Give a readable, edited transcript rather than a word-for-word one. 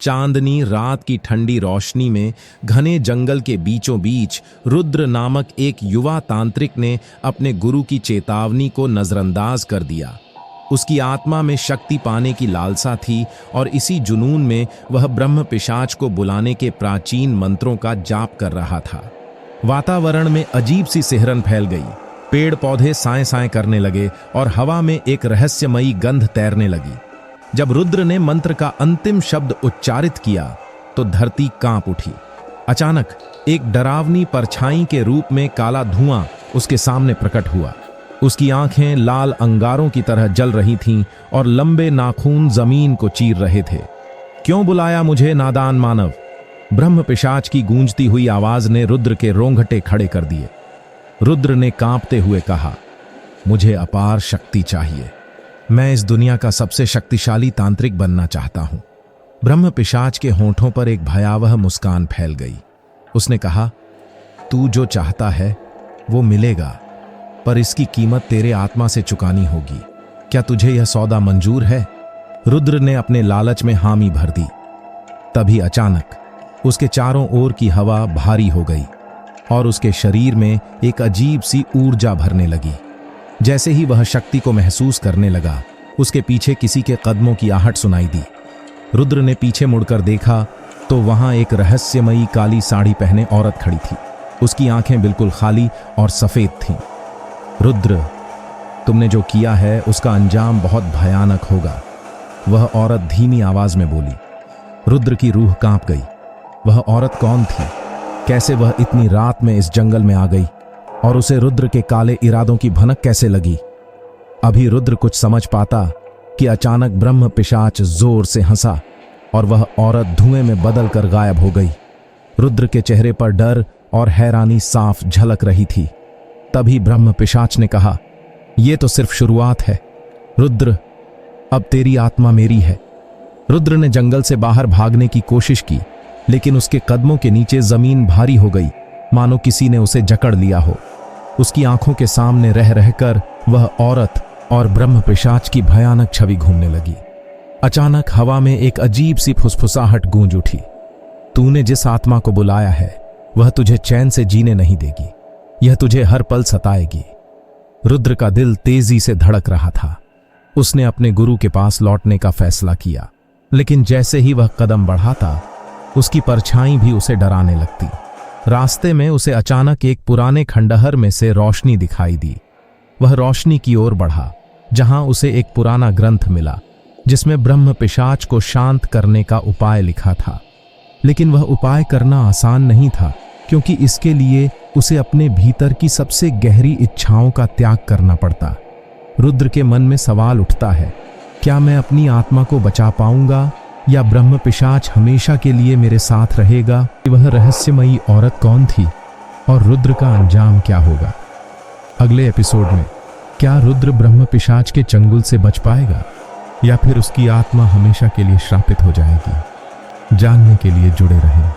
चांदनी रात की ठंडी रोशनी में घने जंगल के बीचों बीच रुद्र नामक एक युवा तांत्रिक ने अपने गुरु की चेतावनी को नजरअंदाज कर दिया। उसकी आत्मा में शक्ति पाने की लालसा थी और इसी जुनून में वह ब्रह्म पिशाच को बुलाने के प्राचीन मंत्रों का जाप कर रहा था। वातावरण में अजीब सी सिहरन फैल गई। पेड़ पौधे साएं साएं करने लगे और हवा में एक रहस्यमयी गंध तैरने लगी। जब रुद्र ने मंत्र का अंतिम शब्द उच्चारित किया तो धरती कांप उठी। अचानक एक डरावनी परछाई के रूप में काला धुआं उसके सामने प्रकट हुआ। उसकी आंखें लाल अंगारों की तरह जल रही थीं और लंबे नाखून जमीन को चीर रहे थे। क्यों बुलाया मुझे नादान मानव? ब्रह्म पिशाच की गूंजती हुई आवाज ने रुद्र के रोंगटे खड़े कर दिए। रुद्र ने कांपते हुए कहा, मुझे अपार शक्ति चाहिए। मैं इस दुनिया का सबसे शक्तिशाली तांत्रिक बनना चाहता हूं। ब्रह्म पिशाच के होंठों पर एक भयावह मुस्कान फैल गई। उसने कहा, तू जो चाहता है वो मिलेगा, पर इसकी कीमत तेरे आत्मा से चुकानी होगी। क्या तुझे यह सौदा मंजूर है? रुद्र ने अपने लालच में हामी भर दी। तभी अचानक उसके चारों ओर की हवा भारी हो गई और उसके शरीर में एक अजीब सी ऊर्जा भरने लगी। जैसे ही वह शक्ति को महसूस करने लगा, उसके पीछे किसी के कदमों की आहट सुनाई दी। रुद्र ने पीछे मुड़कर देखा तो वहां एक रहस्यमयी काली साड़ी पहने औरत खड़ी थी। उसकी आंखें बिल्कुल खाली और सफेद थीं। रुद्र, तुमने जो किया है उसका अंजाम बहुत भयानक होगा, वह औरत धीमी आवाज में बोली। रुद्र की रूह कांप गई। वह औरत कौन थी? कैसे वह इतनी रात में इस जंगल में आ गई और उसे रुद्र के काले इरादों की भनक कैसे लगी? अभी रुद्र कुछ समझ पाता कि अचानक ब्रह्म पिशाच जोर से हंसा और वह औरत धुएं में बदल कर गायब हो गई। रुद्र के चेहरे पर डर और हैरानी साफ झलक रही थी। तभी ब्रह्म पिशाच ने कहा, यह तो सिर्फ शुरुआत है। रुद्र, अब तेरी आत्मा मेरी है। रुद्र ने जंगल से बाहर भागने की कोशिश की, लेकिन उसके कदमों के नीचे जमीन भारी हो गई, मानो किसी ने उसे जकड़ लिया हो। उसकी आंखों के सामने रह रहकर वह औरत और ब्रह्म पिशाच की भयानक छवि घूमने लगी। अचानक हवा में एक अजीब सी फुसफुसाहट गूंज उठी। तूने जिस आत्मा को बुलाया है वह तुझे चैन से जीने नहीं देगी। यह तुझे हर पल सताएगी। रुद्र का दिल तेजी से धड़क रहा था। उसने अपने गुरु के पास लौटने का फैसला किया, लेकिन जैसे ही वह कदम बढ़ाता उसकी परछाई भी उसे डराने लगती। रास्ते में उसे अचानक एक पुराने खंडहर में से रोशनी दिखाई दी। वह रोशनी की ओर बढ़ा, जहां उसे एक पुराना ग्रंथ मिला जिसमें ब्रह्म पिशाच को शांत करने का उपाय लिखा था। लेकिन वह उपाय करना आसान नहीं था, क्योंकि इसके लिए उसे अपने भीतर की सबसे गहरी इच्छाओं का त्याग करना पड़ता। रुद्र के मन में सवाल उठता है, क्या मैं अपनी आत्मा को बचा पाऊंगा या ब्रह्म पिशाच हमेशा के लिए मेरे साथ रहेगा? वह रहस्यमयी औरत कौन थी और रुद्र का अंजाम क्या होगा? अगले एपिसोड में क्या रुद्र ब्रह्म पिशाच के चंगुल से बच पाएगा या फिर उसकी आत्मा हमेशा के लिए श्रापित हो जाएगी? जानने के लिए जुड़े रहें।